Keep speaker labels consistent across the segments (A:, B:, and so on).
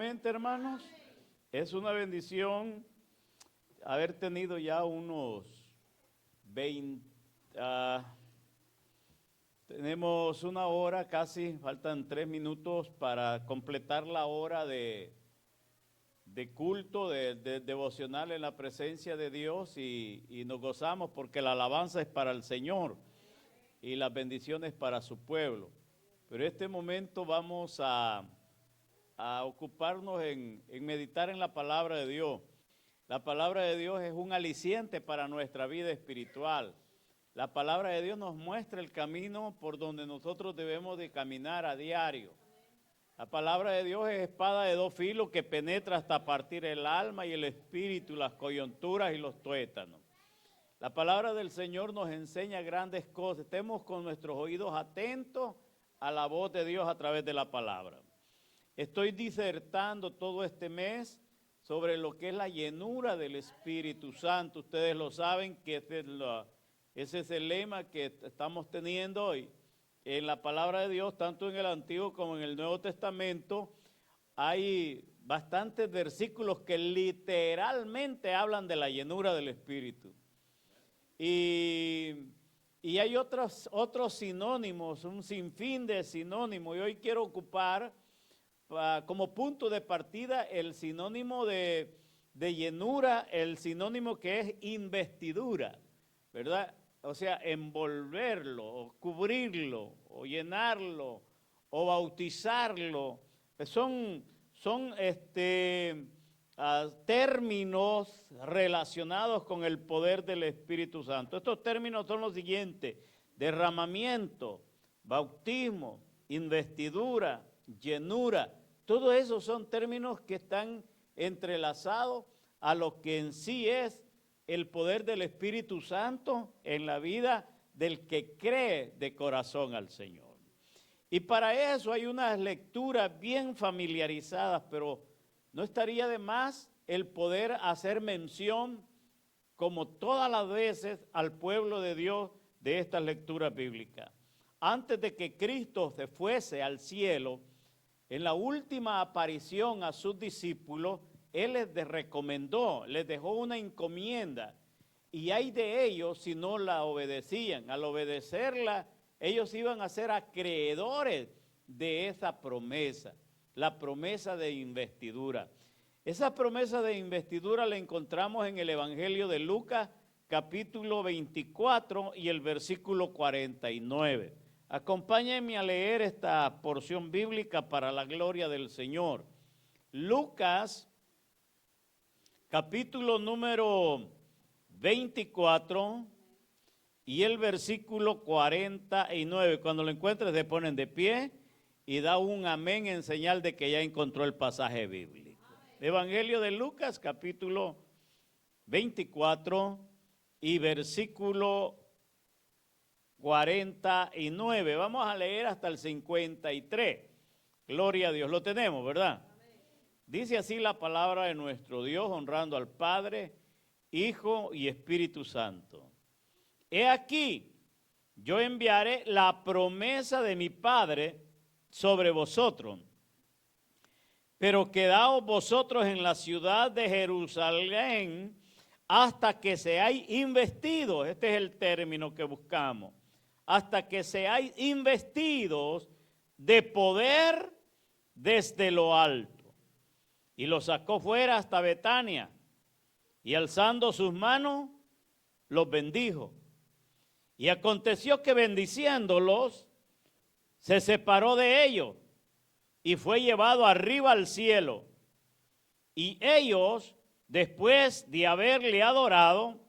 A: nuevamente, hermanos. Es una bendición haber tenido ya unos 20, tenemos una hora casi, faltan 3 minutos para completar la hora de culto, de devocional en la presencia de Dios y nos gozamos porque la alabanza es para el Señor y las bendiciones para su pueblo. Pero en este momento vamos a ocuparnos en meditar en la palabra de Dios. La palabra de Dios es un aliciente para nuestra vida espiritual. La palabra de Dios nos muestra el camino por donde nosotros debemos de caminar a diario. La palabra de Dios es espada de 2 filos que penetra hasta partir el alma y el espíritu, las coyunturas y los tuétanos. La palabra del Señor nos enseña grandes cosas. Estemos con nuestros oídos atentos a la voz de Dios a través de la palabra. Estoy disertando todo este mes sobre lo que es la llenura del Espíritu Santo. Ustedes lo saben que ese es el lema que estamos teniendo hoy. En la palabra de Dios, tanto en el Antiguo como en el Nuevo Testamento, hay bastantes versículos que literalmente hablan de la llenura del Espíritu. Y hay otros sinónimos, un sinfín de sinónimos. Y hoy quiero ocupar como punto de partida el sinónimo de llenura, el sinónimo que es investidura, ¿verdad? O sea, envolverlo, o cubrirlo, o llenarlo, o bautizarlo. Son términos relacionados con el poder del Espíritu Santo. Estos términos son los siguientes: derramamiento, bautismo, investidura, llenura. Todos esos son términos que están entrelazados a lo que en sí es el poder del Espíritu Santo en la vida del que cree de corazón al Señor. Y para eso hay unas lecturas bien familiarizadas, pero no estaría de más el poder hacer mención, como todas las veces, al pueblo de Dios de estas lecturas bíblicas. Antes de que Cristo se fuese al cielo, en la última aparición a sus discípulos, Él les recomendó, les dejó una encomienda, y hay de ellos si no la obedecían. Al obedecerla, ellos iban a ser acreedores de esa promesa, la promesa de investidura. Esa promesa de investidura la encontramos en el Evangelio de Lucas, capítulo 24 y el versículo 49. Acompáñenme a leer esta porción bíblica para la gloria del Señor. Lucas, capítulo número 24 y el versículo 49. Cuando lo encuentres, se ponen de pie y da un amén en señal de que ya encontró el pasaje bíblico. Evangelio de Lucas, capítulo 24 y versículo 49. Vamos a leer hasta el 53. Gloria a Dios. Lo tenemos, ¿verdad? Dice así la palabra de nuestro Dios, honrando al Padre, Hijo y Espíritu Santo. He aquí, yo enviaré la promesa de mi Padre sobre vosotros, pero quedaos vosotros en la ciudad de Jerusalén hasta que seáis investidos. Este es el término que buscamos. Hasta que seáis investidos de poder desde lo alto. Y los sacó fuera hasta Betania, y alzando sus manos, los bendijo. Y aconteció que bendiciéndolos, se separó de ellos, y fue llevado arriba al cielo. Y ellos, después de haberle adorado,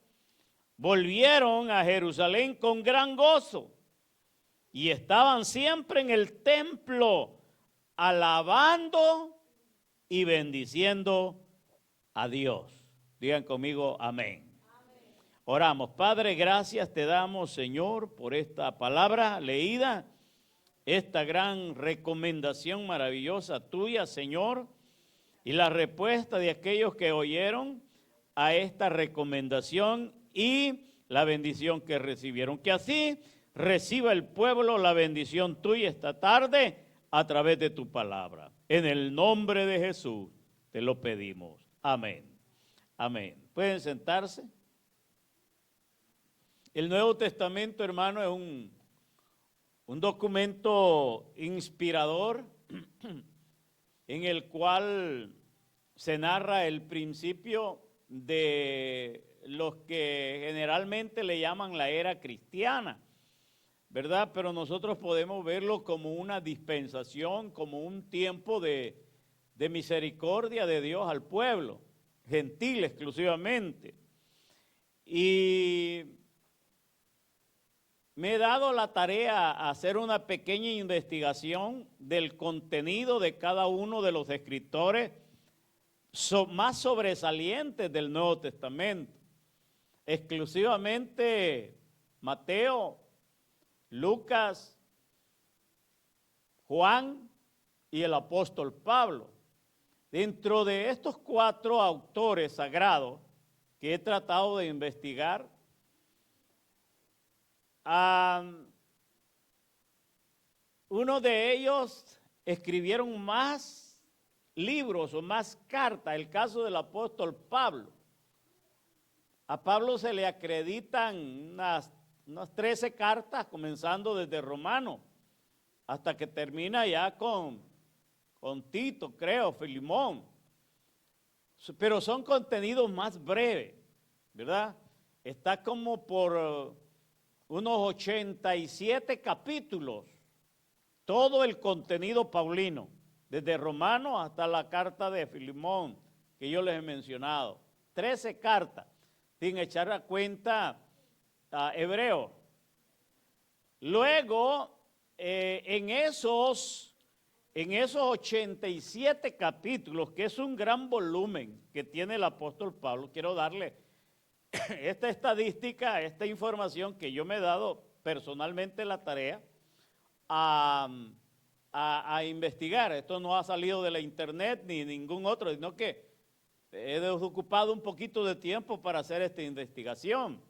A: volvieron a Jerusalén con gran gozo, y estaban siempre en el templo, alabando y bendiciendo a Dios. Digan conmigo, amén. Amén. Oramos. Padre, gracias te damos, Señor, por esta palabra leída, esta gran recomendación maravillosa tuya, Señor, y la respuesta de aquellos que oyeron a esta recomendación y la bendición que recibieron. Que así reciba el pueblo la bendición tuya esta tarde a través de tu palabra. En el nombre de Jesús te lo pedimos. Amén. Amén. ¿Pueden sentarse? El Nuevo Testamento, hermano, es un documento inspirador en el cual se narra el principio de los que generalmente le llaman la era cristiana, ¿verdad? Pero nosotros podemos verlo como una dispensación, como un tiempo de misericordia de Dios al pueblo, gentil exclusivamente. Y me he dado la tarea a hacer una pequeña investigación del contenido de cada uno de los escritores más sobresalientes del Nuevo Testamento. Exclusivamente Mateo, Lucas, Juan y el apóstol Pablo. Dentro de estos 4 autores sagrados que he tratado de investigar, uno de ellos escribieron más libros o más cartas, el caso del apóstol Pablo. A Pablo se le acreditan unas 13 cartas, comenzando desde Romano, hasta que termina ya con Tito, creo, Filemón. Pero son contenidos más breves, ¿verdad? Está como por unos 87 capítulos, todo el contenido paulino, desde Romano hasta la carta de Filemón, que yo les he mencionado. 13 cartas, sin echar a cuenta a Hebreo. Luego, en esos 87 capítulos, que es un gran volumen que tiene el apóstol Pablo, quiero darle esta estadística, esta información que yo me he dado personalmente la tarea a investigar. Esto no ha salido de la internet ni ningún otro, sino que he ocupado un poquito de tiempo para hacer esta investigación.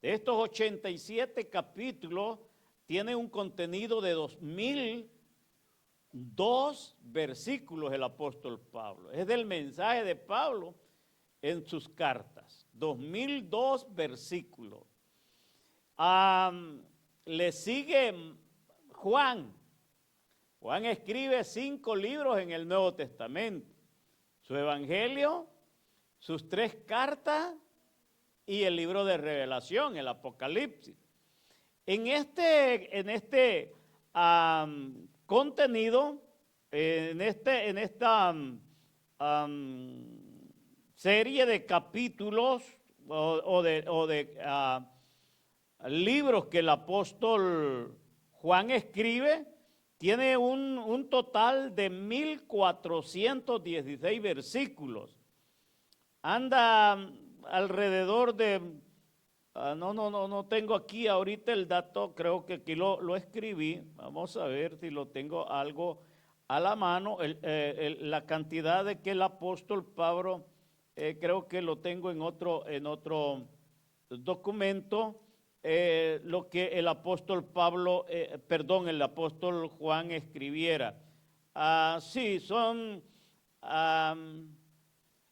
A: De estos 87 capítulos, tiene un contenido de 2002 versículos el apóstol Pablo. Es del mensaje de Pablo en sus cartas. 2002 versículos. Le sigue Juan. Juan escribe 5 libros en el Nuevo Testamento. Su Evangelio, sus 3 cartas y el libro de Revelación, el Apocalipsis. En este contenido, en esta serie de capítulos o de libros que el apóstol Juan escribe, tiene un total de 1416 versículos. Anda alrededor de, no tengo aquí ahorita el dato, creo que aquí lo escribí. Vamos a ver si lo tengo algo a la mano, la cantidad de que el apóstol Pablo, creo que lo tengo en otro documento, lo que el apóstol Pablo, el apóstol Juan escribiera. Sí, son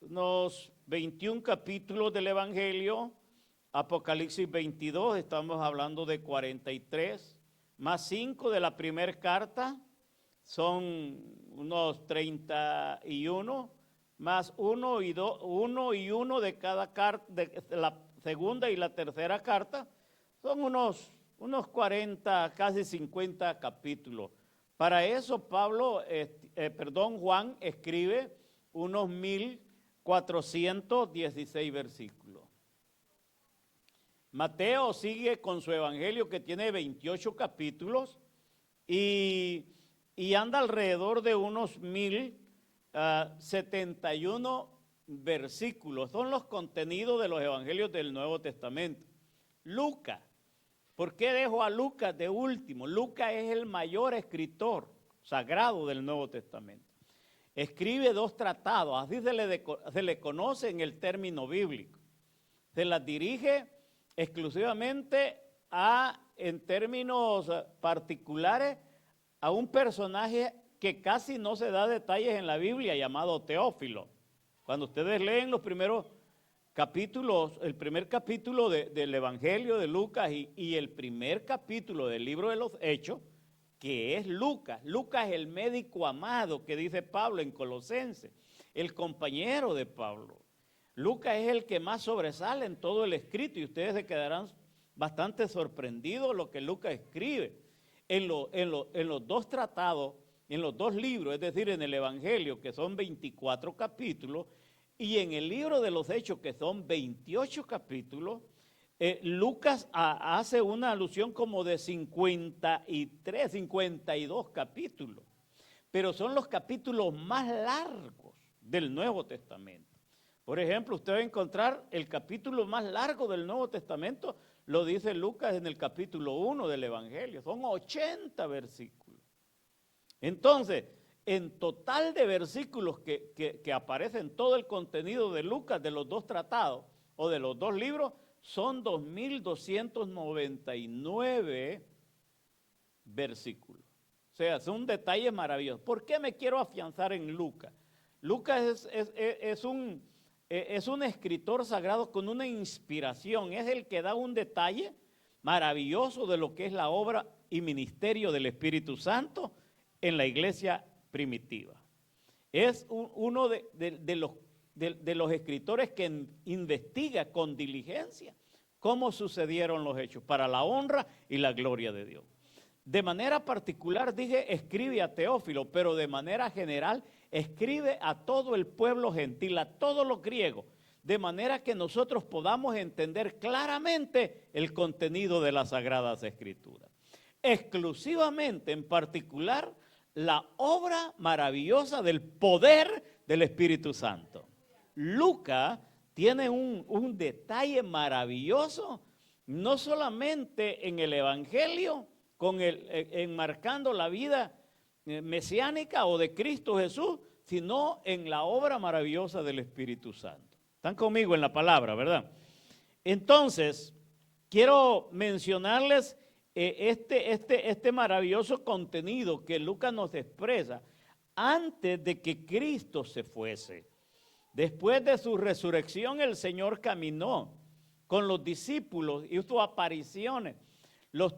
A: unos 21 capítulos del Evangelio, Apocalipsis 22, estamos hablando de 43, más 5 de la primera carta, son unos 31, más 1 y 1 de cada carta, de la segunda y la tercera carta, son unos 40, casi 50 capítulos. Para eso Juan escribe unos 1416 versículos. Mateo sigue con su evangelio que tiene 28 capítulos y anda alrededor de unos 1071 versículos. Son los contenidos de los evangelios del Nuevo Testamento. Lucas, ¿por qué dejo a Lucas de último? Lucas es el mayor escritor sagrado del Nuevo Testamento. Escribe 2 tratados, así se le conoce en el término bíblico. Se las dirige exclusivamente en términos particulares, a un personaje que casi no se da detalles en la Biblia, llamado Teófilo. Cuando ustedes leen los primeros capítulos, el primer capítulo del Evangelio de Lucas y el primer capítulo del libro de los Hechos, que es Lucas. Lucas es el médico amado que dice Pablo en Colosenses, el compañero de Pablo. Lucas es el que más sobresale en todo el escrito y ustedes se quedarán bastante sorprendidos lo que Lucas escribe. En los dos tratados, en los dos libros, es decir, en el Evangelio, que son 24 capítulos, y en el libro de los Hechos, que son 28 capítulos, Lucas hace una alusión como de 53, 52 capítulos, pero son los capítulos más largos del Nuevo Testamento. Por ejemplo, usted va a encontrar el capítulo más largo del Nuevo Testamento, lo dice Lucas en el capítulo 1 del Evangelio, son 80 versículos. Entonces, en total de versículos que aparecen todo el contenido de Lucas, de los dos tratados o de los dos libros, son 2.299 versículos. O sea, son detalles maravillosos. ¿Por qué me quiero afianzar en Lucas? Lucas es un escritor sagrado con una inspiración, es el que da un detalle maravilloso de lo que es la obra y ministerio del Espíritu Santo en la iglesia primitiva. Es uno de los escritores que investiga con diligencia cómo sucedieron los hechos para la honra y la gloria de Dios. De manera particular, dije, escribe a Teófilo, pero de manera general escribe a todo el pueblo gentil, a todos los griegos, de manera que nosotros podamos entender claramente el contenido de las Sagradas Escrituras. Exclusivamente, en particular, la obra maravillosa del poder del Espíritu Santo. Lucas tiene un detalle maravilloso, no solamente en el Evangelio, enmarcando la vida mesiánica o de Cristo Jesús, sino en la obra maravillosa del Espíritu Santo. Están conmigo en la palabra, ¿verdad? Entonces, quiero mencionarles este maravilloso contenido que Lucas nos expresa antes de que Cristo se fuese. Después de su resurrección, el Señor caminó con los discípulos, hizo apariciones. Los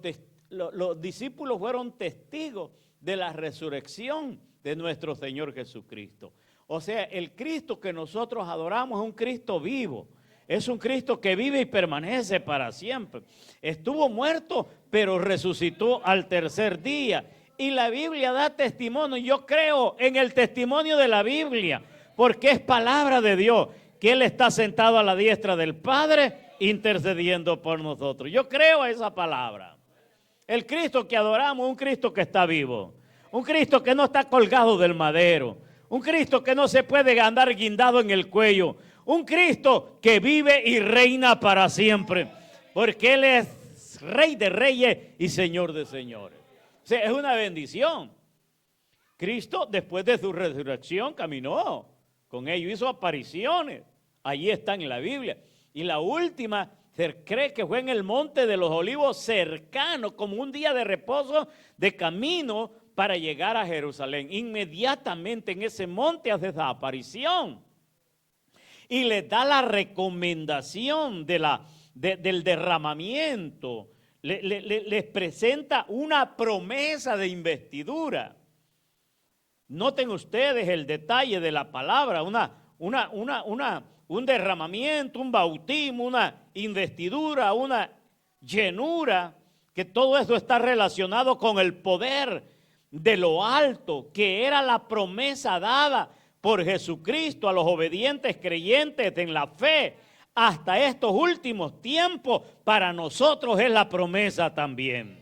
A: discípulos fueron testigos de la resurrección de nuestro Señor Jesucristo. O sea, el Cristo que nosotros adoramos es un Cristo vivo. Es un Cristo que vive y permanece para siempre. Estuvo muerto, pero resucitó al tercer día. Y la Biblia da testimonio. Yo creo en el testimonio de la Biblia, porque es palabra de Dios, que Él está sentado a la diestra del Padre, intercediendo por nosotros. Yo creo a esa palabra. El Cristo que adoramos es un Cristo que está vivo. Un Cristo que no está colgado del madero. Un Cristo que no se puede andar guindado en el cuello. Un Cristo que vive y reina para siempre, porque Él es Rey de reyes y Señor de señores. O sea, es una bendición. Cristo, después de su resurrección, caminó con ellos, hizo apariciones. Allí están en la Biblia. Y la última, se cree que fue en el Monte de los Olivos, cercano, como un día de reposo, de camino para llegar a Jerusalén. Inmediatamente en ese monte hace esa aparición. Y les da la recomendación del derramamiento. Les presenta una promesa de investidura. Noten ustedes el detalle de la palabra, un derramamiento, un bautismo, una investidura, una llenura, que todo eso está relacionado con el poder de lo alto, que era la promesa dada por Jesucristo a los obedientes creyentes en la fe. Hasta estos últimos tiempos, para nosotros es la promesa también.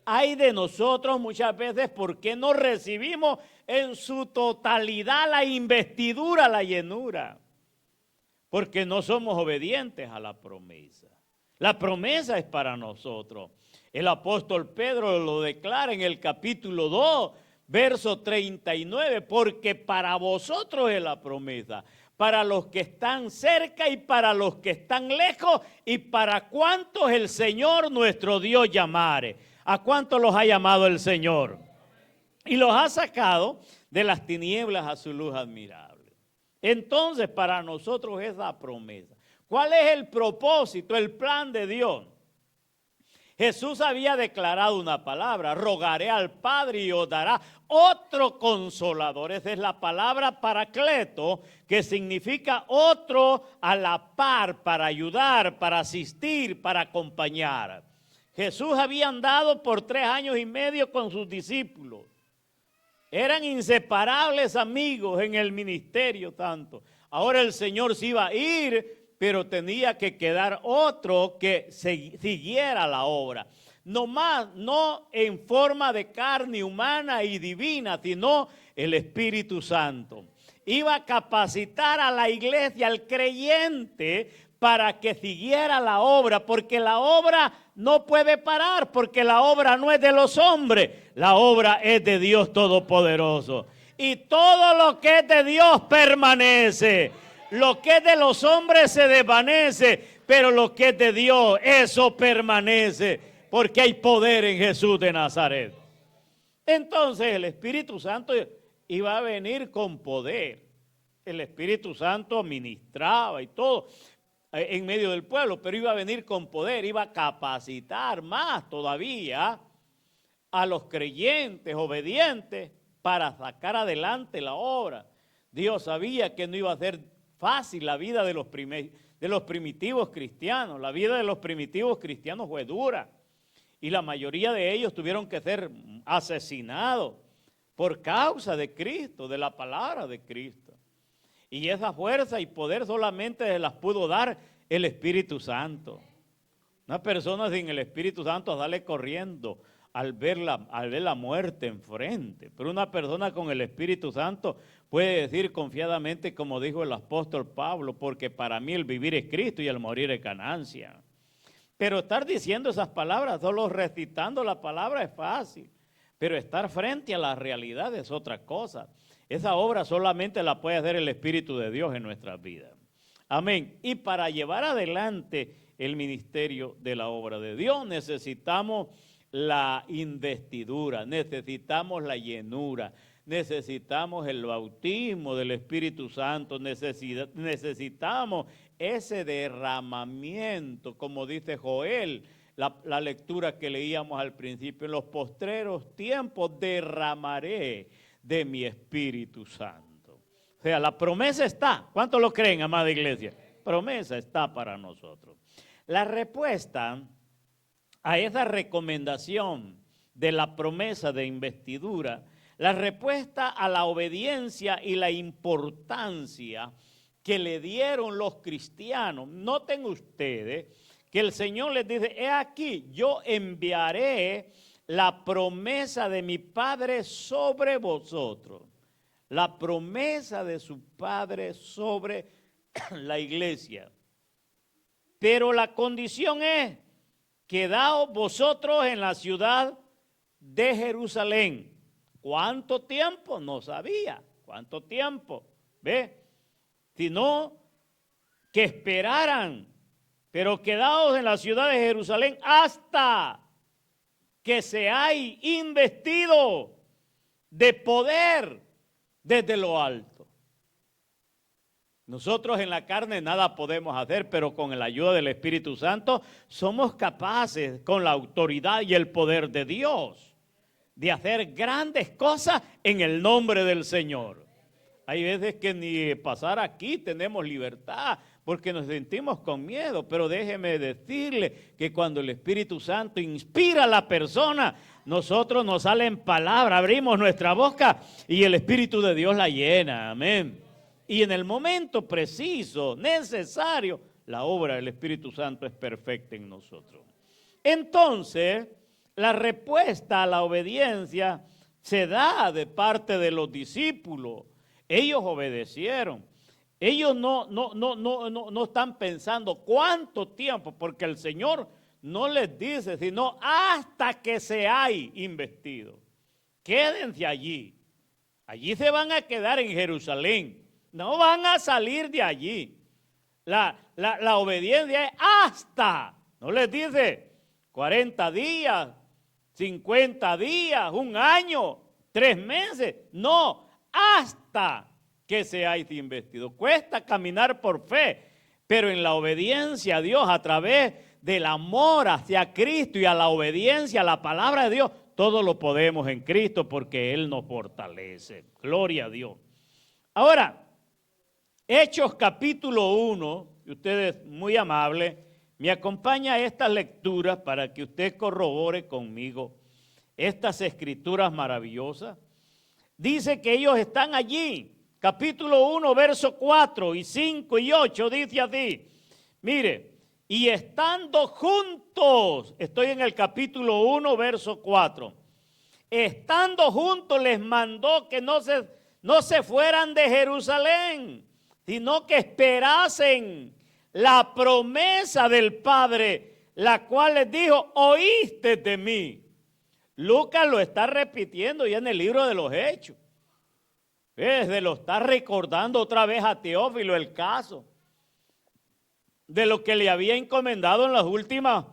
A: Hay de nosotros muchas veces porque no recibimos en su totalidad la investidura, la llenura, porque no somos obedientes a la promesa. La promesa es para nosotros. El apóstol Pedro lo declara en el capítulo 2, verso 39, porque para vosotros es la promesa, para los que están cerca y para los que están lejos, y para cuantos el Señor nuestro Dios llamare. ¿A cuántos los ha llamado el Señor? y los ha sacado de las tinieblas a su luz admirable. Entonces, para nosotros es la promesa. ¿Cuál es el propósito, el plan de Dios? Jesús había declarado una palabra: rogaré al Padre y os dará otro consolador. Esa es la palabra paracleto, que significa otro a la par, para ayudar, para asistir, para acompañar. Jesús había andado por 3 años y medio con sus discípulos. Eran inseparables amigos en el ministerio tanto. Ahora el Señor se iba a ir, pero tenía que quedar otro que siguiera la obra. No en forma de carne humana y divina, sino el Espíritu Santo. Iba a capacitar a la iglesia, al creyente, para que siguiera la obra, porque la obra no puede parar, porque la obra no es de los hombres, la obra es de Dios Todopoderoso. Y todo lo que es de Dios permanece. Lo que es de los hombres se desvanece, pero lo que es de Dios, eso permanece, porque hay poder en Jesús de Nazaret. Entonces el Espíritu Santo iba a venir con poder. El Espíritu Santo ministraba y todo en medio del pueblo, pero iba a venir con poder, iba a capacitar más todavía a los creyentes obedientes para sacar adelante la obra. Dios sabía que no iba a ser fácil la vida de los primitivos cristianos. La vida de los primitivos cristianos fue dura y la mayoría de ellos tuvieron que ser asesinados por causa de Cristo, de la palabra de Cristo. Y esa fuerza y poder solamente se las pudo dar el Espíritu Santo. Una persona sin el Espíritu Santo sale corriendo al ver la muerte enfrente. Pero una persona con el Espíritu Santo puede decir confiadamente, como dijo el apóstol Pablo: porque para mí el vivir es Cristo y el morir es ganancia. Pero estar diciendo esas palabras, solo recitando la palabra, es fácil. Pero estar frente a la realidad es otra cosa. Esa obra solamente la puede hacer el Espíritu de Dios en nuestras vidas. Amén. Y para llevar adelante el ministerio de la obra de Dios necesitamos la investidura, necesitamos la llenura, necesitamos el bautismo del Espíritu Santo, necesitamos ese derramamiento, como dice Joel, la lectura que leíamos al principio: en los postreros tiempos derramaré de mi Espíritu Santo. O sea, la promesa está. ¿Cuántos lo creen, amada iglesia? Promesa está para nosotros. La respuesta a esa recomendación de la promesa de investidura, la respuesta a la obediencia y la importancia que le dieron los cristianos. Noten ustedes que el Señor les dice: he aquí, yo enviaré la promesa de mi Padre sobre vosotros. La promesa de su Padre sobre la iglesia. Pero la condición es: quedaos vosotros en la ciudad de Jerusalén. ¿Cuánto tiempo? No sabía. ¿Cuánto tiempo? ¿Ve? Sino que esperaran. Pero quedaos en la ciudad de Jerusalén hasta que seáis investido de poder desde lo alto. Nosotros en la carne nada podemos hacer, pero con la ayuda del Espíritu Santo somos capaces, con la autoridad y el poder de Dios, de hacer grandes cosas en el nombre del Señor. Hay veces que ni pasar aquí tenemos libertad porque nos sentimos con miedo, pero déjeme decirle que cuando el Espíritu Santo inspira a la persona, nosotros nos salen palabras, abrimos nuestra boca y el Espíritu de Dios la llena. Amén. Y en el momento preciso, necesario, la obra del Espíritu Santo es perfecta en nosotros. Entonces, la respuesta a la obediencia se da de parte de los discípulos. Ellos obedecieron. Ellos no están pensando cuánto tiempo, porque el Señor no les dice, sino hasta que seáis investidos. Quédense allí. Allí se van a quedar en Jerusalén. No van a salir de allí. La obediencia es hasta. No les dice 40 días, 50 días, un año, 3 meses. No, hasta que seáis investidos. Cuesta caminar por fe, pero en la obediencia a Dios, a través del amor hacia Cristo y a la obediencia a la palabra de Dios, todo lo podemos en Cristo porque Él nos fortalece. Gloria a Dios. Ahora, Hechos capítulo 1, y ustedes muy amables, me acompaña a estas lecturas para que usted corrobore conmigo estas escrituras maravillosas. Dice que ellos están allí. Capítulo 1, verso 4 y 5 y 8 dice así. Mire, y estando juntos, estoy en el capítulo 1, verso 4. Estando juntos les mandó que no se fueran de Jerusalén, sino que esperasen la promesa del Padre, la cual les dijo, oíste de mí. Lucas lo está repitiendo ya en el libro de los Hechos. Lo está recordando otra vez a Teófilo el caso de lo que le había encomendado en las últimas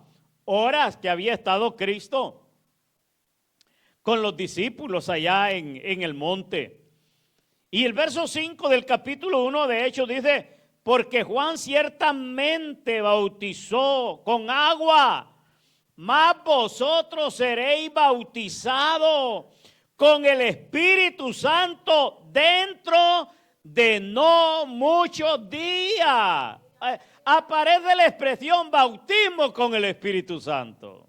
A: horas que había estado Cristo con los discípulos allá en el monte. Y el verso 5 del capítulo 1 de Hechos dice, porque Juan ciertamente bautizó con agua, mas vosotros seréis bautizados con el Espíritu Santo dentro de no muchos días. Aparece la expresión bautismo con el Espíritu Santo.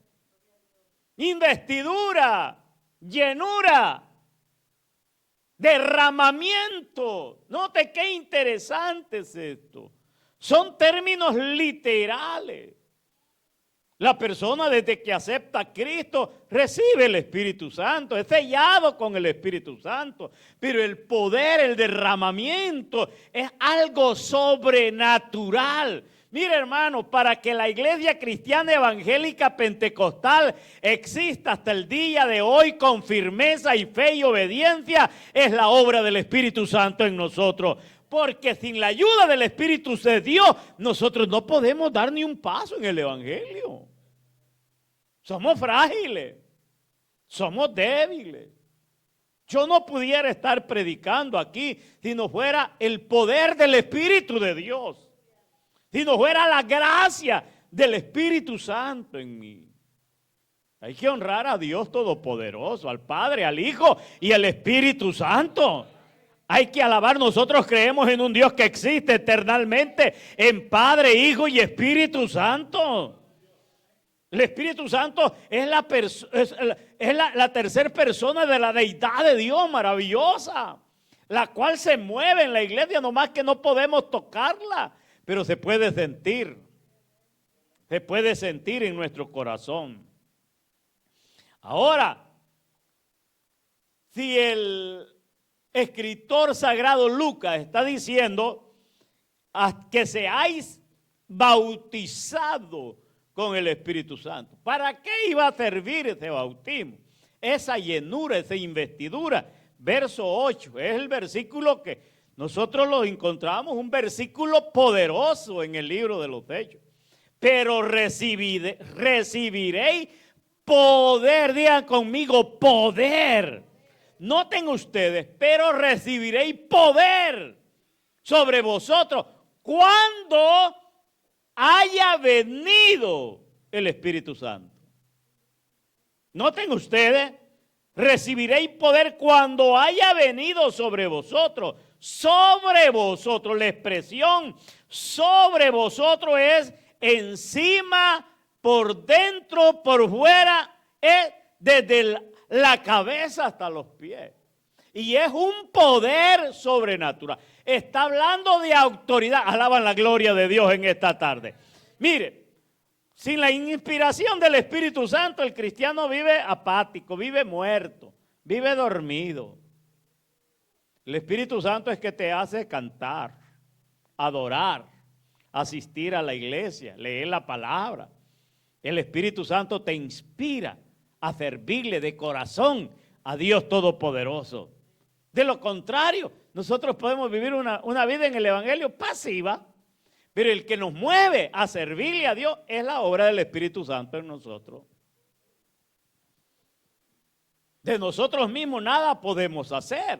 A: Investidura, llenura, derramamiento. Note qué interesante es esto. Son términos literales. La persona desde que acepta a Cristo recibe el Espíritu Santo, es sellado con el Espíritu Santo. Pero el poder, el derramamiento es algo sobrenatural. Mire, hermano, para que la iglesia cristiana evangélica pentecostal exista hasta el día de hoy con firmeza y fe y obediencia, es la obra del Espíritu Santo en nosotros. Porque sin la ayuda del Espíritu de Dios, nosotros no podemos dar ni un paso en el Evangelio. Somos frágiles, somos débiles. Yo no pudiera estar predicando aquí si no fuera el poder del Espíritu de Dios, si no fuera la gracia del Espíritu Santo en mí. Hay que honrar a Dios Todopoderoso, al Padre, al Hijo y al Espíritu Santo. Hay que alabar, nosotros creemos en un Dios que existe eternamente, en Padre, Hijo y Espíritu Santo. El Espíritu Santo es la tercera persona de la deidad de Dios maravillosa, la cual se mueve en la iglesia, nomás que no podemos tocarla, pero se puede sentir en nuestro corazón. Ahora, si el escritor sagrado Lucas está diciendo que seáis bautizados con el Espíritu Santo. ¿Para qué iba a servir ese bautismo? Esa llenura, esa investidura. Verso 8 es el versículo que nosotros lo encontramos, un versículo poderoso en el libro de los Hechos. Pero recibiréis poder, digan conmigo, poder. Noten ustedes, pero recibiréis poder sobre vosotros cuando haya venido el Espíritu Santo. Noten ustedes, recibiréis poder cuando haya venido sobre vosotros. Sobre vosotros, la expresión sobre vosotros es encima, por dentro, por fuera, es desde la cabeza hasta los pies. Y es un poder sobrenatural. Está hablando de autoridad. Alaban la gloria de Dios en esta tarde. Mire, sin la inspiración del Espíritu Santo, el cristiano vive apático, vive muerto, vive dormido. El Espíritu Santo es que te hace cantar, adorar, asistir a la iglesia, leer la palabra. El Espíritu Santo te inspira a servirle de corazón a Dios Todopoderoso. De lo contrario, nosotros podemos vivir una vida en el Evangelio pasiva, pero el que nos mueve a servirle a Dios es la obra del Espíritu Santo en nosotros. De nosotros mismos nada podemos hacer.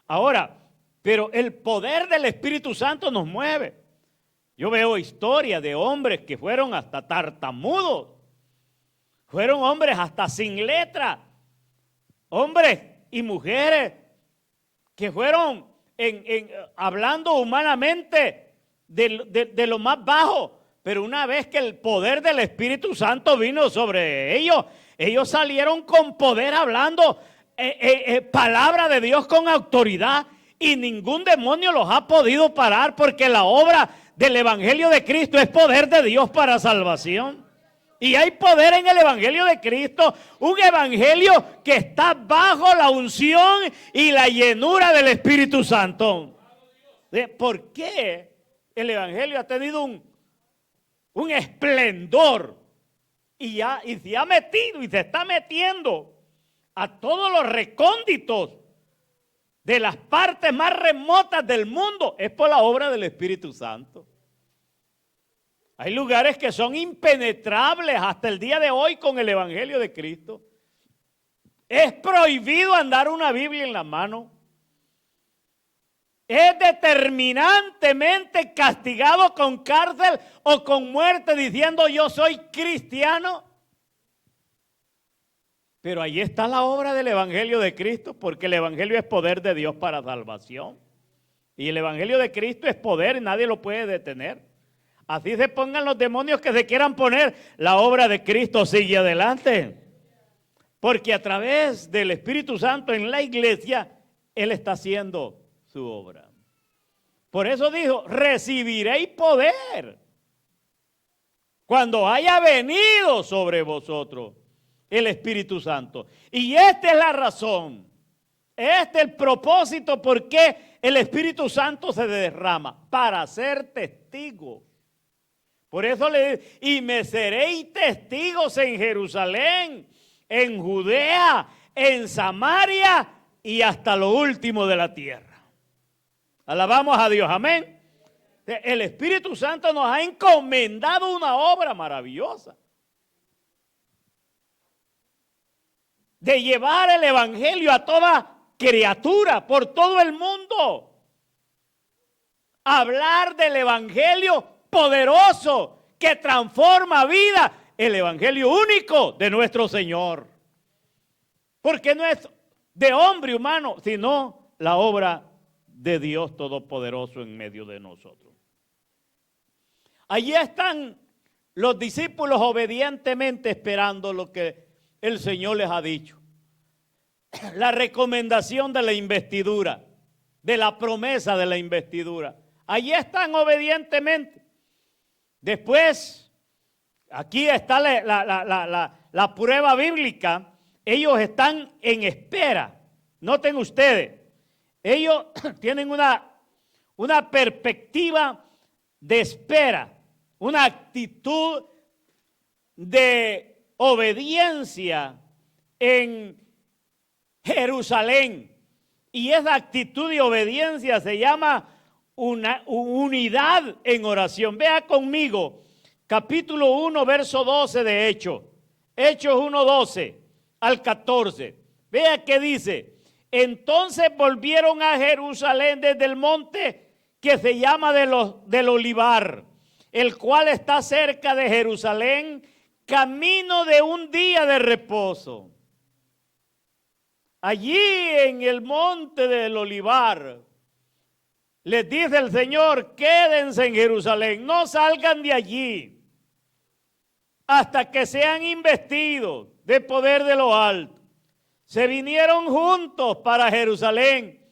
A: Ahora, pero el poder del Espíritu Santo nos mueve. Yo veo historias de hombres que fueron hasta tartamudos. Fueron hombres hasta sin letra. Hombres y mujeres que fueron hablando humanamente de lo más bajo. Pero una vez que el poder del Espíritu Santo vino sobre ellos, ellos salieron con poder hablando palabra de Dios con autoridad. Y ningún demonio los ha podido parar, porque la obra del Evangelio de Cristo es poder de Dios para salvación. Y hay poder en el Evangelio de Cristo, un Evangelio que está bajo la unción y la llenura del Espíritu Santo. ¿Por qué el Evangelio ha tenido un esplendor y se ha metido y se está metiendo a todos los recónditos de las partes más remotas del mundo? Es por la obra del Espíritu Santo. Hay lugares que son impenetrables hasta el día de hoy con el Evangelio de Cristo. Es prohibido andar una Biblia en la mano. Es determinantemente castigado con cárcel o con muerte, diciendo yo soy cristiano. Pero ahí está la obra del Evangelio de Cristo, porque el Evangelio es poder de Dios para salvación. Y el Evangelio de Cristo es poder y nadie lo puede detener. Así se pongan los demonios que se quieran poner, la obra de Cristo sigue adelante. Porque a través del Espíritu Santo en la iglesia, Él está haciendo su obra. Por eso dijo, recibiréis poder cuando haya venido sobre vosotros el Espíritu Santo. Y esta es la razón, este es el propósito por qué el Espíritu Santo se derrama, para ser testigo. Por eso le dice, y me seréis testigos en Jerusalén, en Judea, en Samaria y hasta lo último de la tierra. Alabamos a Dios, amén. El Espíritu Santo nos ha encomendado una obra maravillosa de llevar el Evangelio a toda criatura por todo el mundo. Hablar del Evangelio poderoso que transforma vida, el Evangelio único de nuestro Señor. Porque no es de hombre humano, sino la obra de Dios Todopoderoso en medio de nosotros. Allí están los discípulos obedientemente esperando lo que el Señor les ha dicho. La recomendación de la investidura, de la promesa de la investidura. Allí están obedientemente. Después, aquí está la prueba bíblica. Ellos están en espera. Noten ustedes, ellos tienen una perspectiva de espera, una actitud de obediencia en Jerusalén. Y esa actitud de obediencia se llama una unidad en oración. Vea conmigo, capítulo 1, verso 12 de Hechos. Hechos 1, 12 al 14. Vea que dice, entonces volvieron a Jerusalén desde el monte que se llama del Olivar, el cual está cerca de Jerusalén, camino de un día de reposo. Allí en el monte del Olivar, les dice el Señor, quédense en Jerusalén, no salgan de allí hasta que sean investidos de poder de lo alto. Se vinieron juntos para Jerusalén,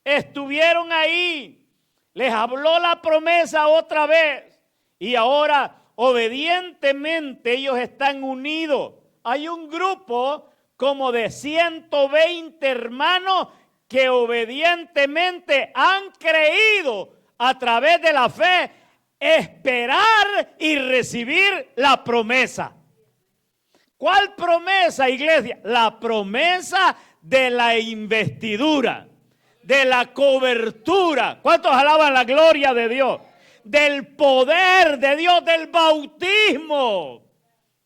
A: estuvieron ahí, les habló la promesa otra vez y ahora obedientemente ellos están unidos. Hay un grupo como de 120 hermanos que obedientemente han creído a través de la fe esperar y recibir la promesa. ¿Cuál promesa, iglesia? La promesa de la investidura, de la cobertura. ¿Cuántos alaban la gloria de Dios? Del poder de Dios, del bautismo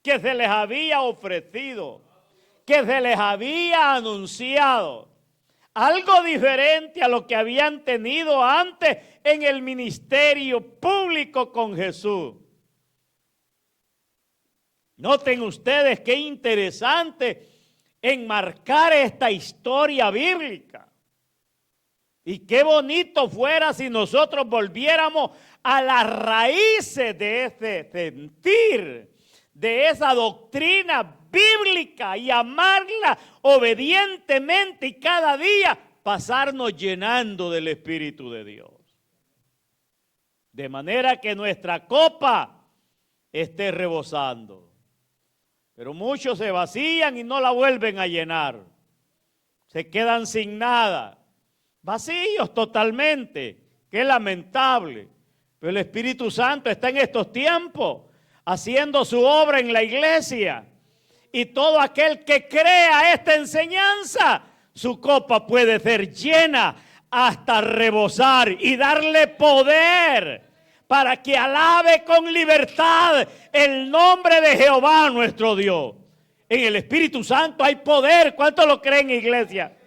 A: que se les había ofrecido, que se les había anunciado. Algo diferente a lo que habían tenido antes en el ministerio público con Jesús. Noten ustedes qué interesante enmarcar esta historia bíblica. Y qué bonito fuera si nosotros volviéramos a las raíces de ese sentir, de esa doctrina bíblica y amarla obedientemente y cada día pasarnos llenando del Espíritu de Dios. De manera que nuestra copa esté rebosando. Pero muchos se vacían y no la vuelven a llenar. Se quedan sin nada. Vacíos totalmente. Qué lamentable. Pero el Espíritu Santo está en estos tiempos haciendo su obra en la iglesia. Y todo aquel que crea esta enseñanza, su copa puede ser llena hasta rebosar y darle poder para que alabe con libertad el nombre de Jehová nuestro Dios. En el Espíritu Santo hay poder. ¿Cuántos lo creen, iglesia?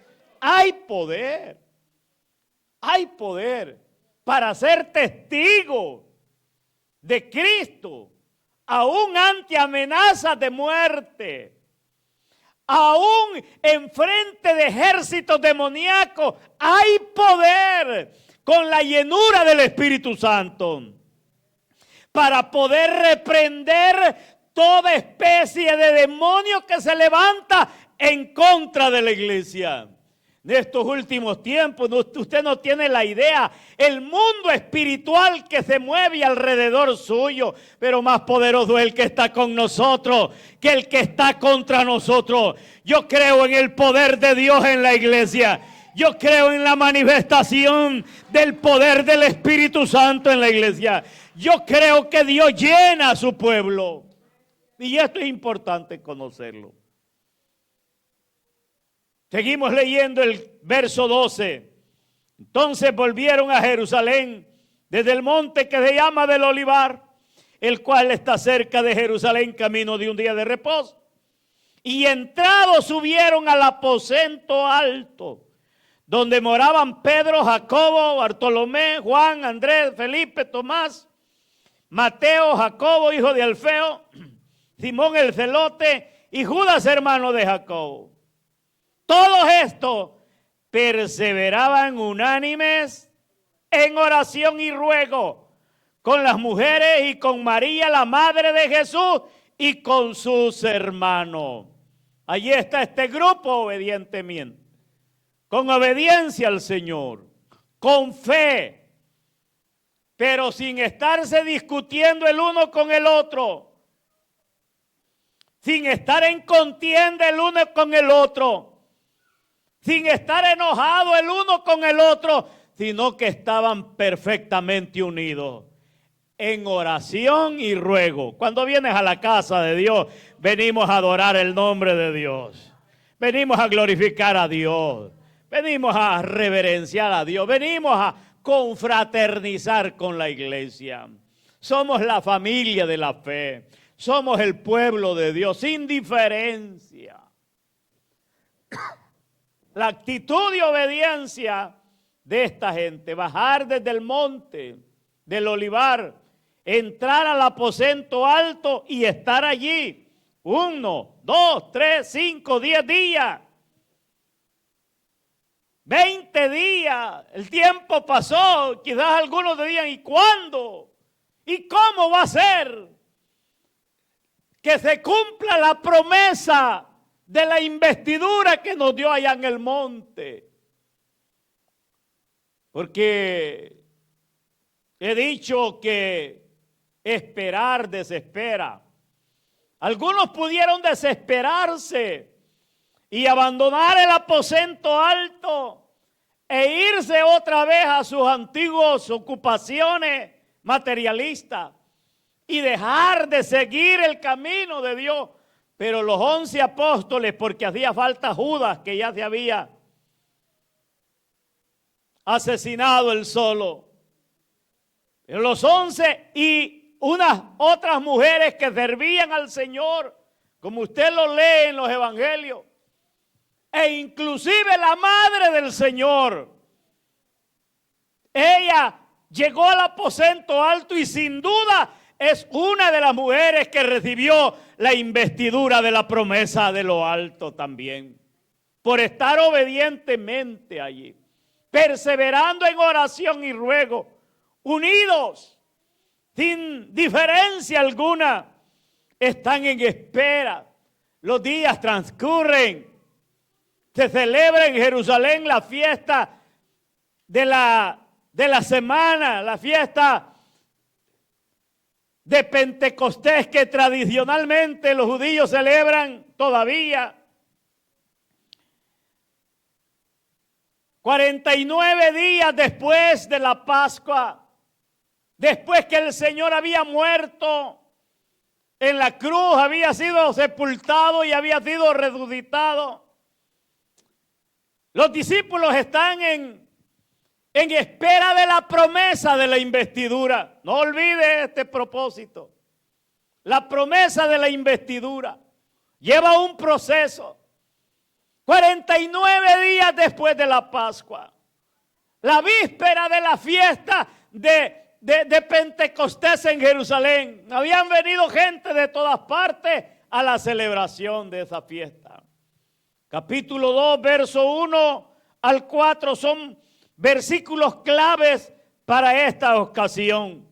A: Hay poder. Hay poder para ser testigo de Cristo, aún ante amenazas de muerte, aún enfrente de ejércitos demoníacos. Hay poder con la llenura del Espíritu Santo para poder reprender toda especie de demonio que se levanta en contra de la iglesia. En estos últimos tiempos, usted no tiene la idea, el mundo espiritual que se mueve alrededor suyo, pero más poderoso es el que está con nosotros que el que está contra nosotros. Yo creo en el poder de Dios en la iglesia. Yo creo en la manifestación del poder del Espíritu Santo en la iglesia. Yo creo que Dios llena a su pueblo. Y esto es importante conocerlo. Seguimos leyendo el verso 12. Entonces volvieron a Jerusalén desde el monte que se llama del Olivar, el cual está cerca de Jerusalén, camino de un día de reposo. Y entrados subieron al aposento alto, donde moraban Pedro, Jacobo, Bartolomé, Juan, Andrés, Felipe, Tomás, Mateo, Jacobo, hijo de Alfeo, Simón el celote y Judas, hermano de Jacobo. Todos estos perseveraban unánimes en oración y ruego con las mujeres y con María, la madre de Jesús, y con sus hermanos. Allí está este grupo obedientemente, con obediencia al Señor, con fe, pero sin estarse discutiendo el uno con el otro, sin estar en contienda el uno con el otro, sin estar enojado el uno con el otro, sino que estaban perfectamente unidos en oración y ruego. Cuando vienes a la casa de Dios, venimos a adorar el nombre de Dios, venimos a glorificar a Dios, venimos a reverenciar a Dios, venimos a confraternizar con la iglesia. Somos la familia de la fe, somos el pueblo de Dios, sin diferencia. La actitud de obediencia de esta gente, bajar desde el monte del Olivar, entrar al aposento alto y estar allí 1, 2, 3, 5, 10 días, 20 días. El tiempo pasó, quizás algunos dirían, ¿y cuándo? ¿Y cómo va a ser que se cumpla la promesa de la investidura que nos dio allá en el monte? Porque he dicho que esperar desespera. Algunos pudieron desesperarse y abandonar el aposento alto e irse otra vez a sus antiguas ocupaciones materialistas y dejar de seguir el camino de Dios. Pero los 11 apóstoles, porque hacía falta Judas, que ya se había asesinado él solo. Pero los 11 y unas otras mujeres que servían al Señor, como usted lo lee en los evangelios, e inclusive la madre del Señor. Ella llegó al aposento alto y sin duda es una de las mujeres que recibió la investidura de la promesa de lo alto también, por estar obedientemente allí, perseverando en oración y ruego, unidos, sin diferencia alguna, están en espera. Los días transcurren, se celebra en Jerusalén la fiesta de la semana, la fiesta de Pentecostés que tradicionalmente los judíos celebran todavía. 49 días después de la Pascua, después que el Señor había muerto en la cruz, había sido sepultado y había sido resucitado, los discípulos están en espera de la promesa de la investidura. No olvide este propósito. La promesa de la investidura lleva un proceso. 49 días después de la Pascua, la víspera de la fiesta de Pentecostés en Jerusalén, habían venido gente de todas partes a la celebración de esa fiesta. Capítulo 2, verso 1 al 4 son versículos claves para esta ocasión.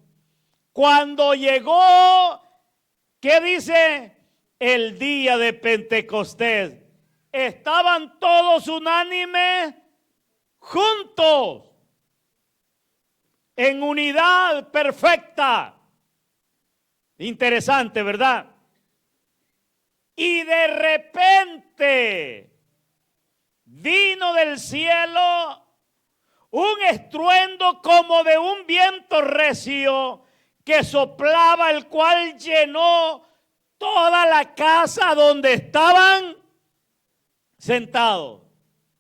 A: Cuando llegó, ¿qué dice? El día de Pentecostés. Estaban todos unánimes, juntos, en unidad perfecta. Interesante, ¿verdad? Y de repente vino del cielo un estruendo como de un viento recio que soplaba, el cual llenó toda la casa donde estaban sentados.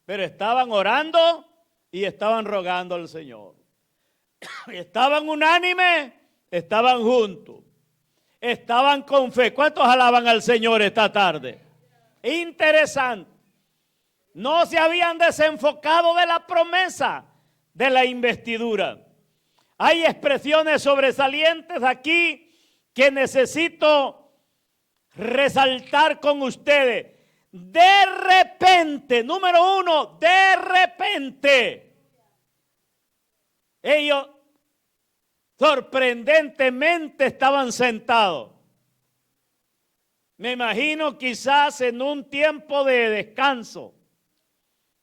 A: Pero estaban orando y estaban rogando al Señor. Estaban unánimes, estaban juntos, estaban con fe. ¿Cuántos alaban al Señor esta tarde? Interesante. No se habían desenfocado de la promesa de la investidura. Hay expresiones sobresalientes aquí que necesito resaltar con ustedes. De repente, número 1, de repente, ellos sorprendentemente estaban sentados. Me imagino quizás en un tiempo de descanso,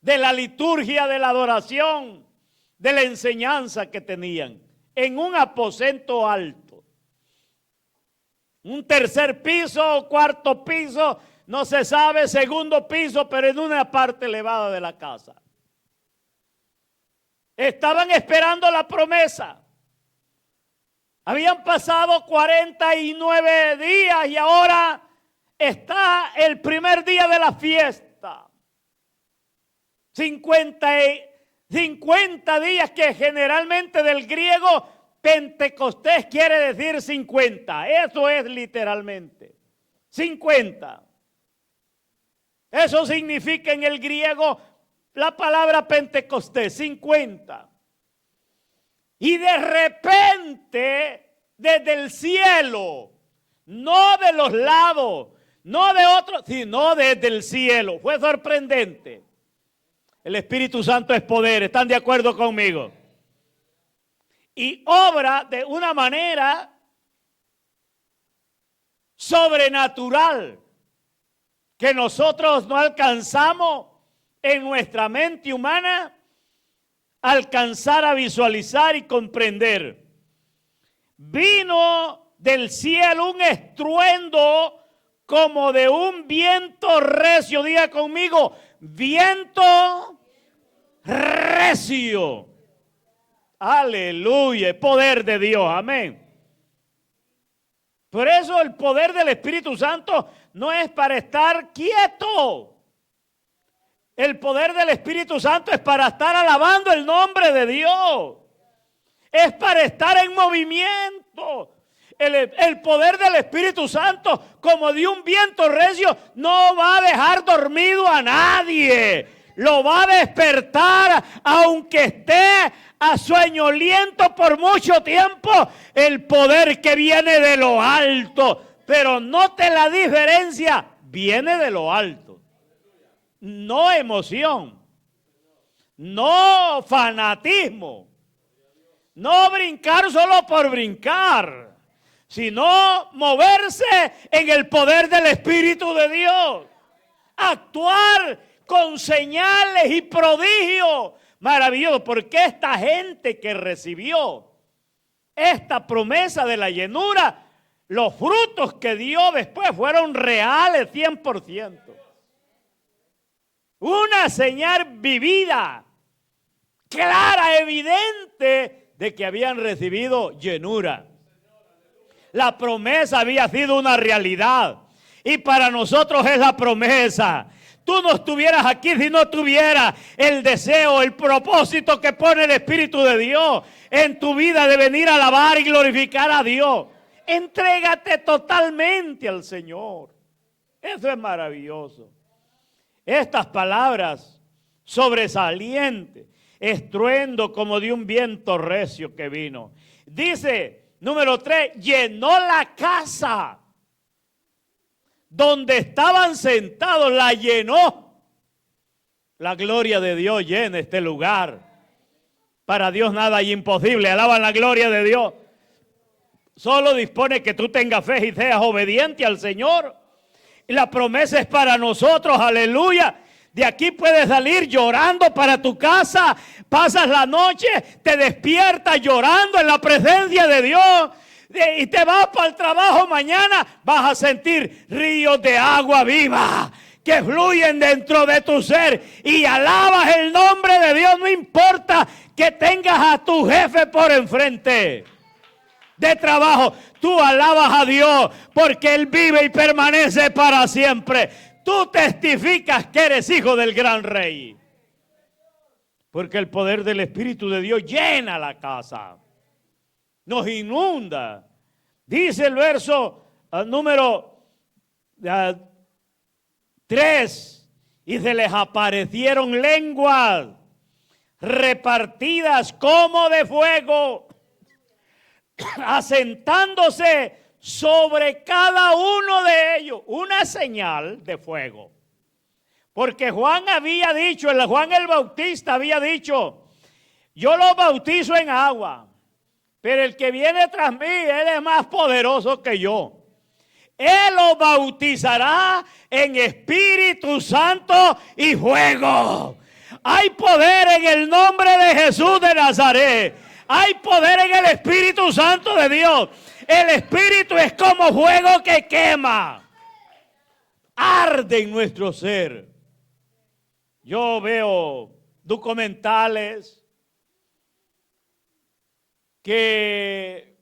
A: de la liturgia, de la adoración, de la enseñanza que tenían, en un aposento alto. Un tercer piso o cuarto piso, no se sabe, segundo piso, pero en una parte elevada de la casa. Estaban esperando la promesa. Habían pasado 49 días y ahora está el primer día de la fiesta. 50 días, que generalmente del griego Pentecostés quiere decir 50. Eso es literalmente 50. Eso significa en el griego la palabra Pentecostés, 50. Y de repente, desde el cielo, no de los lados, no de otros, sino desde el cielo. Fue sorprendente. El Espíritu Santo es poder, ¿están de acuerdo conmigo? Y obra de una manera sobrenatural que nosotros no alcanzamos en nuestra mente humana alcanzar a visualizar y comprender. Vino del cielo un estruendo como de un viento recio. Diga conmigo, viento recio. Aleluya, el poder de Dios, amén. Por eso el poder del Espíritu Santo no es para estar quieto. El poder del Espíritu Santo es para estar alabando el nombre de Dios. Es para estar en movimiento. El poder del Espíritu Santo, como de un viento recio, no va a dejar dormido a nadie. Lo va a despertar, aunque esté a sueñoliento por mucho tiempo. El poder que viene de lo alto. Pero note la diferencia, viene de lo alto. No emoción, no fanatismo, no brincar solo por brincar, sino moverse en el poder del Espíritu de Dios. Actuar con señales y prodigios. Maravilloso, porque esta gente que recibió esta promesa de la llenura, los frutos que dio después fueron reales 100%. Una señal vivida, clara, evidente de que habían recibido llenura. La promesa había sido una realidad y para nosotros es la promesa. Tú no estuvieras aquí si no tuvieras el deseo, el propósito que pone el Espíritu de Dios en tu vida de venir a alabar y glorificar a Dios. Entrégate totalmente al Señor. Eso es maravilloso. Estas palabras sobresalientes, estruendo como de un viento recio que vino. Dice, número 3, llenó la casa donde estaban sentados, la llenó. La gloria de Dios llena este lugar. Para Dios nada hay imposible. Alaban la gloria de Dios. Solo dispone que tú tengas fe y seas obediente al Señor. Y la promesa es para nosotros, aleluya. De aquí puedes salir llorando para tu casa. Pasas la noche, te despiertas llorando en la presencia de Dios. Y te vas para el trabajo mañana, vas a sentir ríos de agua viva que fluyen dentro de tu ser y alabas el nombre de Dios. No importa que tengas a tu jefe por enfrente de trabajo, tú alabas a Dios porque Él vive y permanece para siempre. Tú testificas que eres hijo del gran rey, porque el poder del Espíritu de Dios llena la casa, nos inunda. Dice el verso número 3, y se les aparecieron lenguas repartidas como de fuego, asentándose sobre cada uno de ellos. Una señal de fuego. Porque Juan había dicho, Juan el Bautista había dicho, yo los bautizo en agua, pero el que viene tras mí, Él es más poderoso que yo. Él los bautizará en Espíritu Santo y fuego. Hay poder en el nombre de Jesús de Nazaret. Hay poder en el Espíritu Santo de Dios. El Espíritu es como fuego que quema. Arde en nuestro ser. Yo veo documentales que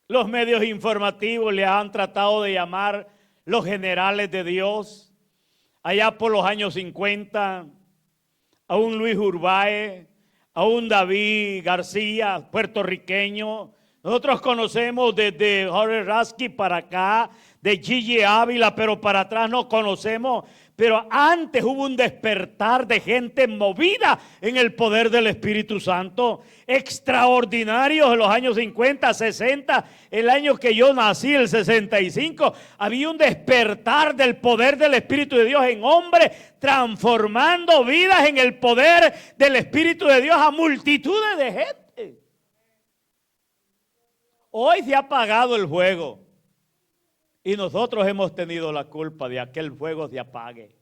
A: los medios informativos le han tratado de llamar los generales de Dios. Allá por los años 50, a un Luis Urbáez, a un David García, puertorriqueño. Nosotros conocemos desde Jorge Rasky para acá, de Gigi Ávila, pero para atrás no conocemos. Pero antes hubo un despertar de gente movida en el poder del Espíritu Santo. Extraordinarios en los años 50, 60, el año que yo nací, el 65. Había un despertar del poder del Espíritu de Dios en hombres, transformando vidas en el poder del Espíritu de Dios a multitudes de gente. Hoy se ha apagado el fuego. Y nosotros hemos tenido la culpa de aquel fuego se apague.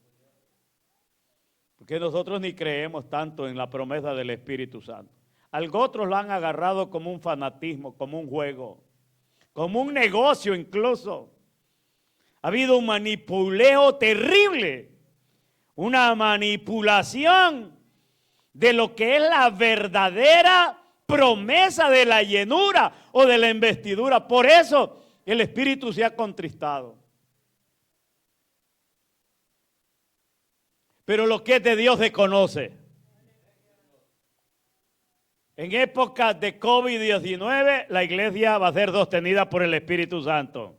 A: Porque nosotros ni creemos tanto en la promesa del Espíritu Santo. Algo otros lo han agarrado como un fanatismo, como un juego, como un negocio incluso. Ha habido un manipuleo terrible, una manipulación de lo que es la verdadera promesa de la llenura o de la investidura. Por eso el Espíritu se ha contristado. Pero lo que es de Dios se conoce. En épocas de COVID-19, la iglesia va a ser sostenida por el Espíritu Santo.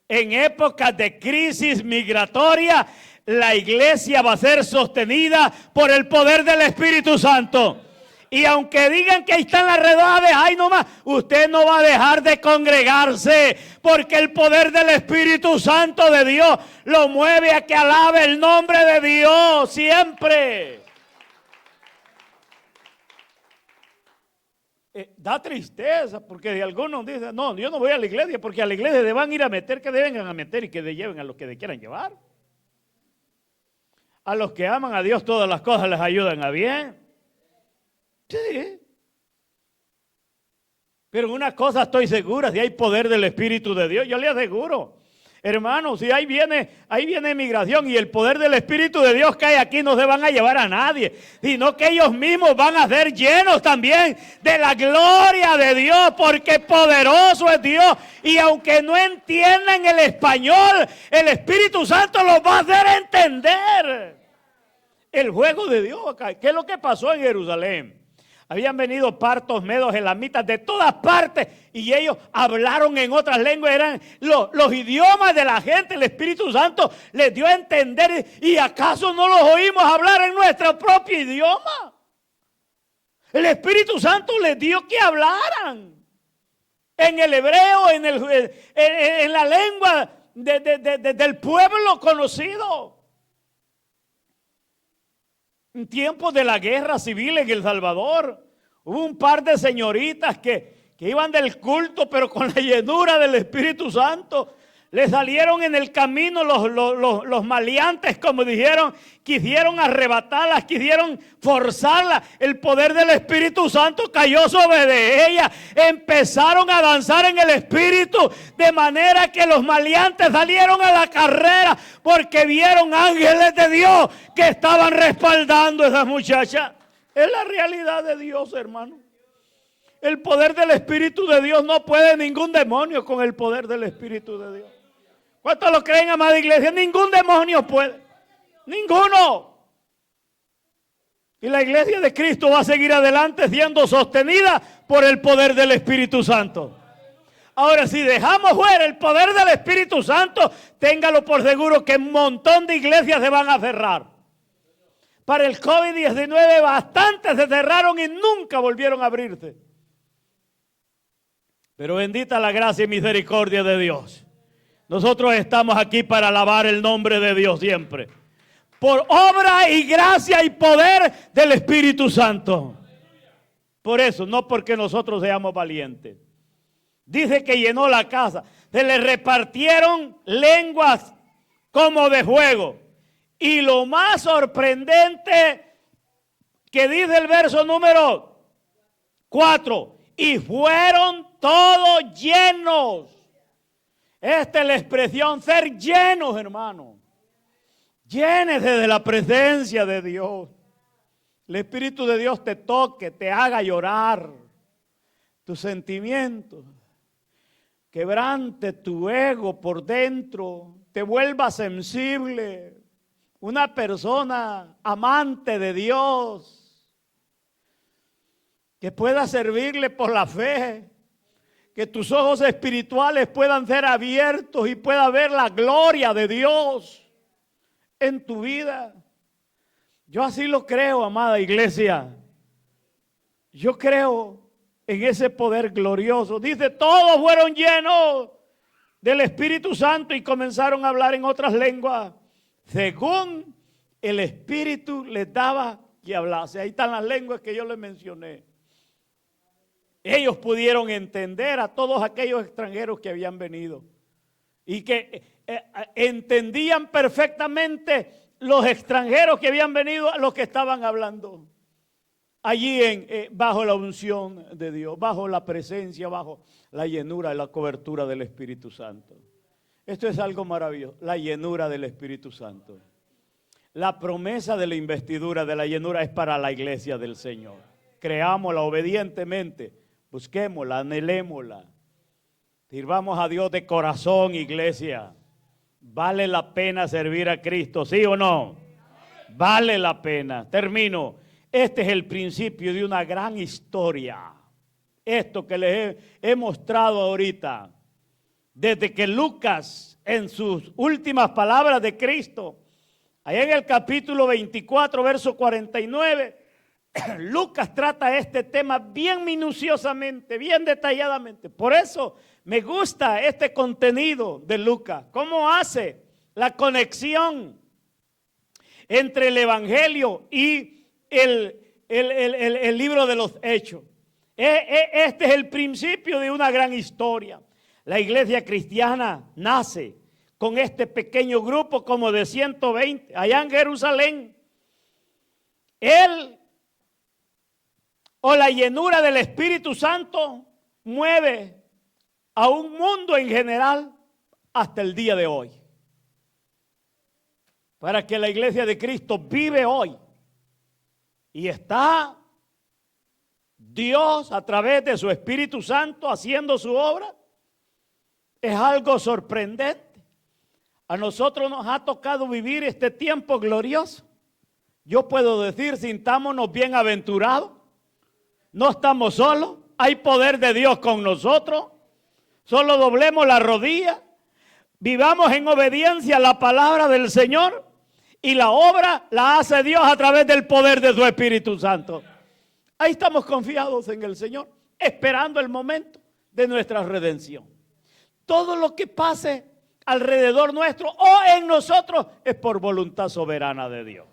A: En épocas de crisis migratoria, la iglesia va a ser sostenida por el poder del Espíritu Santo. Y aunque digan que ahí están las redondas, ay nomás, usted no va a dejar de congregarse, porque el poder del Espíritu Santo de Dios lo mueve a que alabe el nombre de Dios siempre. Da tristeza porque de algunos dicen, no, yo no voy a la iglesia porque a la iglesia le van a ir a meter, que deben a meter y que le lleven a los que le quieran llevar. A los que aman a Dios todas las cosas les ayudan a bien. Sí. Pero una cosa estoy segura, si hay poder del Espíritu de Dios, yo le aseguro. Hermanos, si ahí viene migración y el poder del Espíritu de Dios cae aquí, no se van a llevar a nadie, sino que ellos mismos van a ser llenos también de la gloria de Dios, porque poderoso es Dios. Y aunque no entiendan el español, el Espíritu Santo los va a hacer entender el juego de Dios acá. ¿Qué es lo que pasó en Jerusalén? Habían venido partos, medos, elamitas de todas partes y ellos hablaron en otras lenguas, eran los idiomas de la gente. El Espíritu Santo les dio a entender. ¿Y acaso no los oímos hablar en nuestro propio idioma? El Espíritu Santo les dio que hablaran en el hebreo, en la lengua del pueblo conocido. En tiempos de la guerra civil en El Salvador, hubo un par de señoritas que iban del culto, pero con la llenura del Espíritu Santo. Le salieron en el camino los maleantes, como dijeron, quisieron arrebatarlas, quisieron forzarlas. El poder del Espíritu Santo cayó sobre de ellas. Empezaron a danzar en el Espíritu, de manera que los maleantes salieron a la carrera, porque vieron ángeles de Dios que estaban respaldando a esas muchachas. Es la realidad de Dios, hermano. El poder del Espíritu de Dios no puede ningún demonio con el poder del Espíritu de Dios. ¿Cuántos lo creen, amada iglesia? Ningún demonio puede. Ninguno. Y la iglesia de Cristo va a seguir adelante siendo sostenida por el poder del Espíritu Santo. Ahora, si dejamos fuera el poder del Espíritu Santo, téngalo por seguro que un montón de iglesias se van a cerrar. Para el COVID-19 bastantes se cerraron y nunca volvieron a abrirse. Pero bendita la gracia y misericordia de Dios. Nosotros estamos aquí para alabar el nombre de Dios siempre. Por obra y gracia y poder del Espíritu Santo. Por eso, no porque nosotros seamos valientes. Dice que llenó la casa. Se le repartieron lenguas como de fuego. Y lo más sorprendente que dice el verso número 4. Y fueron todos llenos. Esta es la expresión, ser llenos, hermano. Llénese de la presencia de Dios. El Espíritu de Dios te toque, te haga llorar tus sentimientos, quebrante tu ego por dentro, te vuelva sensible, una persona amante de Dios, que pueda servirle por la fe. Que tus ojos espirituales puedan ser abiertos y pueda ver la gloria de Dios en tu vida. Yo así lo creo, amada iglesia. Yo creo en ese poder glorioso. Dice, todos fueron llenos del Espíritu Santo y comenzaron a hablar en otras lenguas, según el Espíritu les daba que hablase. Ahí están las lenguas que yo les mencioné. Ellos pudieron entender a todos aquellos extranjeros que habían venido y que entendían perfectamente los extranjeros que habían venido a los que estaban hablando allí bajo la unción de Dios, bajo la presencia, bajo la llenura y la cobertura del Espíritu Santo. Esto es algo maravilloso, la llenura del Espíritu Santo. La promesa de la investidura de la llenura es para la iglesia del Señor. Creámosla obedientemente. Busquémosla, anhelémosla. Sirvamos a Dios de corazón, iglesia. ¿Vale la pena servir a Cristo? ¿Sí o no? Vale la pena. Termino. Este es el principio de una gran historia. Esto que les he mostrado ahorita, desde que Lucas, en sus últimas palabras de Cristo, allá en el capítulo 24, verso 49, Lucas trata este tema bien minuciosamente, bien detalladamente. Por eso me gusta este contenido de Lucas. ¿Cómo hace la conexión entre el Evangelio y el libro de los Hechos? Este es el principio de una gran historia. La iglesia cristiana nace con este pequeño grupo como de 120 allá en Jerusalén. Él o la llenura del Espíritu Santo mueve a un mundo en general hasta el día de hoy. Para que la iglesia de Cristo vive hoy y está Dios a través de su Espíritu Santo haciendo su obra, es algo sorprendente. A nosotros nos ha tocado vivir este tiempo glorioso. Yo puedo decir, sintámonos bienaventurados. No estamos solos, hay poder de Dios con nosotros. Solo doblemos la rodilla, vivamos en obediencia a la palabra del Señor y la obra la hace Dios a través del poder de su Espíritu Santo. Ahí estamos confiados en el Señor, esperando el momento de nuestra redención. Todo lo que pase alrededor nuestro o en nosotros es por voluntad soberana de Dios.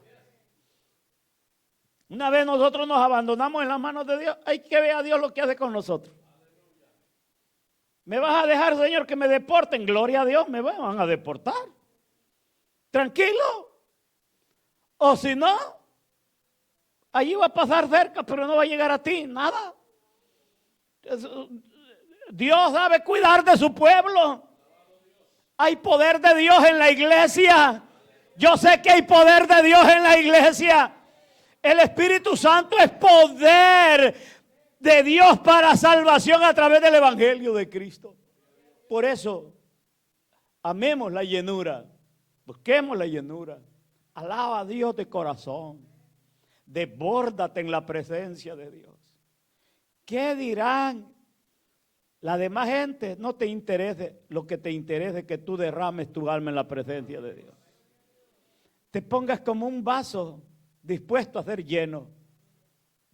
A: Una vez nosotros nos abandonamos en las manos de Dios, hay que ver a Dios lo que hace con nosotros. ¿Me vas a dejar, Señor, que me deporten? Gloria a Dios, me van a deportar. Tranquilo. O si no, allí va a pasar cerca, pero no va a llegar a ti, nada. Dios sabe cuidar de su pueblo. Hay poder de Dios en la iglesia. Yo sé que hay poder de Dios en la iglesia. El Espíritu Santo es poder de Dios para salvación a través del Evangelio de Cristo. Por eso, amemos la llenura, busquemos la llenura. Alaba a Dios de corazón. Desbórdate en la presencia de Dios. ¿Qué dirán la demás gente? No te interese, lo que te interesa es que tú derrames tu alma en la presencia de Dios. Te pongas como un vaso dispuesto a ser lleno.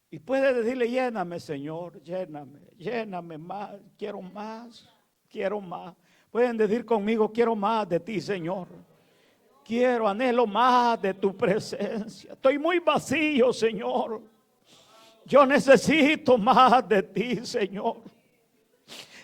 A: Y puedes decirle, lléname, Señor, lléname más, quiero más, quiero más. Pueden decir conmigo, quiero más de ti, Señor. Quiero, anhelo más de tu presencia. Estoy muy vacío, Señor. Yo necesito más de ti, Señor.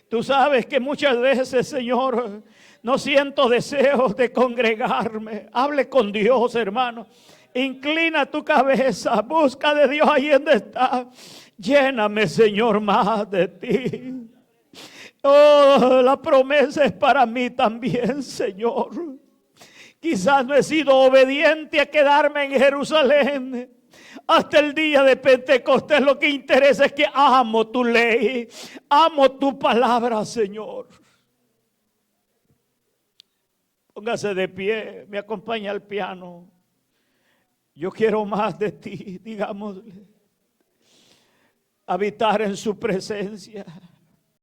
A: Tú sabes que muchas veces, Señor, no siento deseos de congregarme. Hable con Dios, hermano. Inclina tu cabeza, busca de Dios ahí donde está. Lléname, Señor, más de ti. Oh, la promesa es para mí también, Señor. Quizás no he sido obediente a quedarme en Jerusalén hasta el día de Pentecostés. Lo que interesa es que amo tu ley, amo tu palabra, Señor. Póngase de pie, me acompaña al piano. Yo quiero más de ti, digámosle. Habitar en su presencia.